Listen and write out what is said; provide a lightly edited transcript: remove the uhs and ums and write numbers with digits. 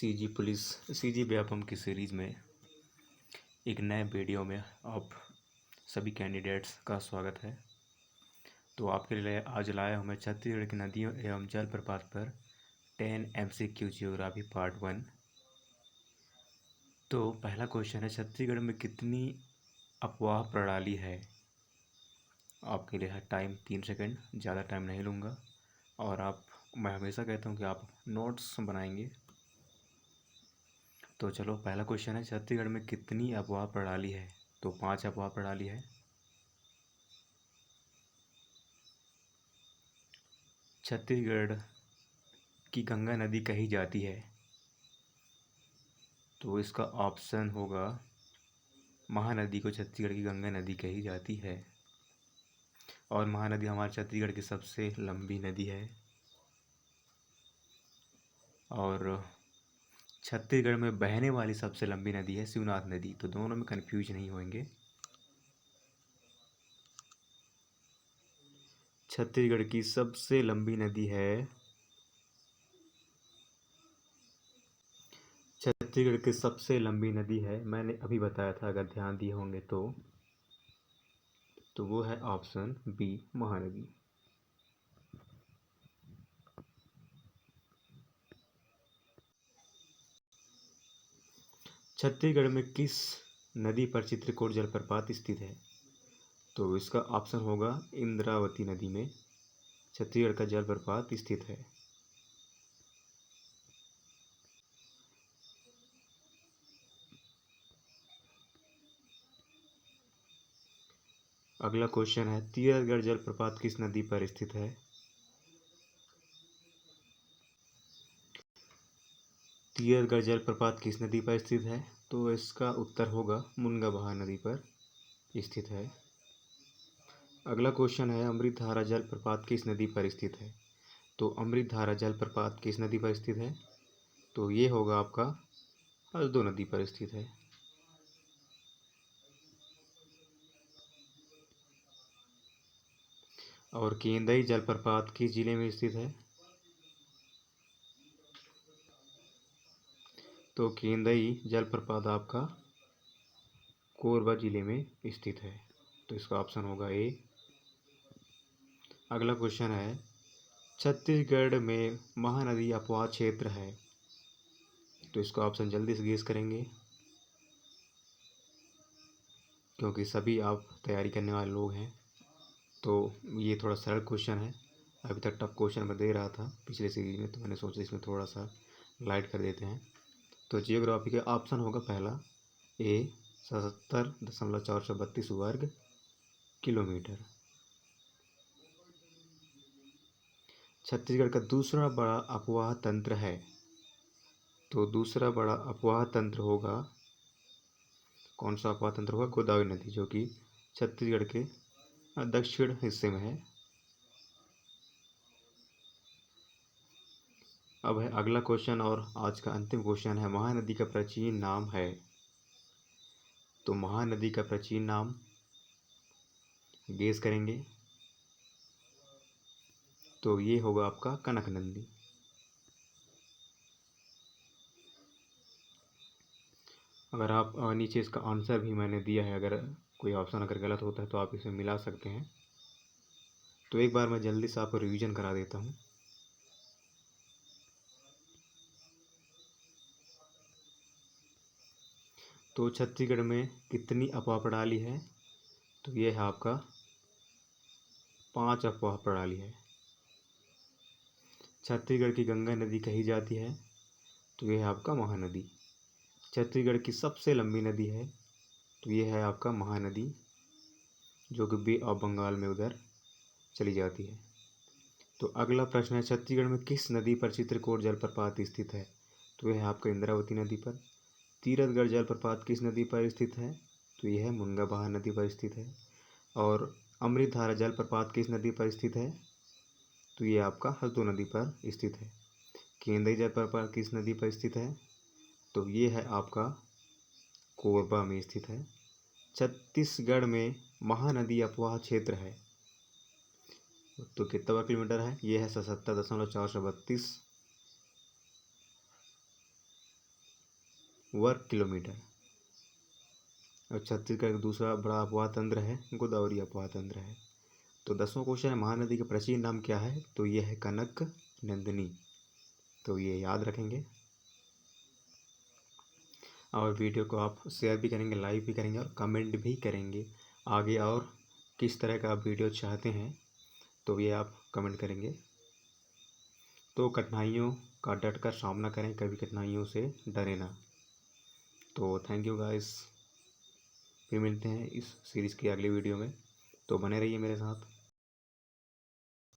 CG Vyapam की series में एक नए वीडियो में आप सभी कैंडिडेट्स का स्वागत है। तो आपके लिए आज लाया हूँ मैं छत्तीसगढ़ की नदियों एवं जलप्रपात पर 10 MCQ ज्योग्राफी पार्ट 1। तो पहला क्वेश्चन है, छत्तीसगढ़ में कितनी अपवाह प्रणाली है? आपके लिए है टाइम 3 सेकंड, ज़्यादा टाइम नहीं लूँगा। और मैं हमेशा कहता हूँ कि आप नोट्स बनाएंगे। तो चलो, पहला क्वेश्चन है, छत्तीसगढ़ में कितनी अपवाह प्रणाली है? तो 5 अपवाह प्रणाली है। छत्तीसगढ़ की गंगा नदी कही जाती है? तो इसका ऑप्शन होगा महानदी को छत्तीसगढ़ की गंगा नदी कही जाती है। और महानदी हमारे छत्तीसगढ़ की सबसे लंबी नदी है। और छत्तीसगढ़ में बहने वाली सबसे लंबी नदी है शिवनाथ नदी। तो दोनों में कंफ्यूज नहीं होंगे। छत्तीसगढ़ की सबसे लंबी नदी है, छत्तीसगढ़ की सबसे लंबी नदी है, मैंने अभी बताया था अगर ध्यान दिए होंगे तो वो है ऑप्शन बी, महानदी। छत्तीसगढ़ में किस नदी पर चित्रकोट जलप्रपात स्थित है? तो इसका ऑप्शन होगा इंद्रावती नदी में छत्तीसगढ़ का जलप्रपात स्थित है। अगला क्वेश्चन है, तीरथगढ़ जलप्रपात किस नदी पर स्थित है? तीरथगढ़ जलप्रपात किस नदी पर स्थित है? तो इसका उत्तर होगा मुनगाबहा नदी पर स्थित है। अगला क्वेश्चन है, अमृतधारा जलप्रपात किस नदी पर स्थित है? तो अमृतधारा जलप्रपात किस नदी पर स्थित है? तो ये होगा आपका हसदो नदी पर स्थित है। और केंदई जलप्रपात किस जिले में स्थित है? तो केंदई जलप्रपात आपका कोरबा जिले में स्थित है। तो इसका ऑप्शन होगा ए। अगला क्वेश्चन है, छत्तीसगढ़ में महानदी अपवाह क्षेत्र है? तो इसका ऑप्शन जल्दी से गेस करेंगे, क्योंकि सभी आप तैयारी करने वाले लोग हैं। तो ये थोड़ा सरल क्वेश्चन है। अभी तक टफ क्वेश्चन मैं दे रहा था पिछले सीरीज में, तो मैंने सोचा इसमें थोड़ा सा लाइट कर देते हैं। तो जियोग्राफी का ऑप्शन होगा पहला ए, 77.432 वर्ग किलोमीटर। छत्तीसगढ़ का दूसरा बड़ा अपवाह तंत्र है? तो दूसरा बड़ा अपवाह तंत्र होगा, कौन सा अपवाह तंत्र होगा? गोदावरी नदी, जो कि छत्तीसगढ़ के दक्षिण हिस्से में है। अब है अगला क्वेश्चन और आज का अंतिम क्वेश्चन है, महानदी का प्राचीन नाम है? तो महानदी का प्राचीन नाम गेस करेंगे, तो ये होगा आपका कनक नदी। अगर आप नीचे इसका आंसर भी मैंने दिया है, अगर कोई ऑप्शन अगर गलत होता है तो आप इसे मिला सकते हैं। तो एक बार मैं जल्दी से आपको रिवीजन करा देता हूँ। तो छत्तीसगढ़ में कितनी अपवाह प्रणाली है? तो ये है आपका 5 अपवाह प्रणाली है। छत्तीसगढ़ की गंगा नदी कही जाती है? तो ये है आपका महानदी। छत्तीसगढ़ की सबसे लंबी नदी है? तो ये है आपका महानदी, जो कि बे ऑफ बंगाल में उधर चली जाती है। तो अगला प्रश्न है, छत्तीसगढ़ में किस नदी पर चित्रकोट जलप्रपात स्थित है? तो यह है आपका इंद्रावती नदी पर। तीरथगढ़ जलप्रपात किस नदी पर स्थित है? तो यह है मुनगाबहा नदी पर स्थित है। और अमृतधारा जलप्रपात किस नदी पर स्थित है? तो ये आपका हसदो नदी पर स्थित है। केंदई जलप्रपात किस नदी पर स्थित है? तो ये है आपका कोरबा में स्थित है। छत्तीसगढ़ में महानदी अपवाह क्षेत्र है? तो कितना किलोमीटर है? ये है 77.432 वर्ग किलोमीटर। और छत्तीसगढ़ का दूसरा बड़ा अपवाह तंत्र है गोदावरी अपवाह तंत्र है। तो 10वां क्वेश्चन है, महानदी का प्राचीन नाम क्या है? तो ये है कनक नंदिनी। तो ये याद रखेंगे और वीडियो को आप शेयर भी करेंगे, लाइक भी करेंगे और कमेंट भी करेंगे। आगे और किस तरह का आप वीडियो चाहते हैं तो ये आप कमेंट करेंगे। तो कठिनाइयों का डट कर सामना करें, कभी कठिनाइयों से डरे ना। तो थैंक यू गाइस, फिर मिलते हैं इस सीरीज़ की अगली वीडियो में। तो बने रहिए मेरे साथ।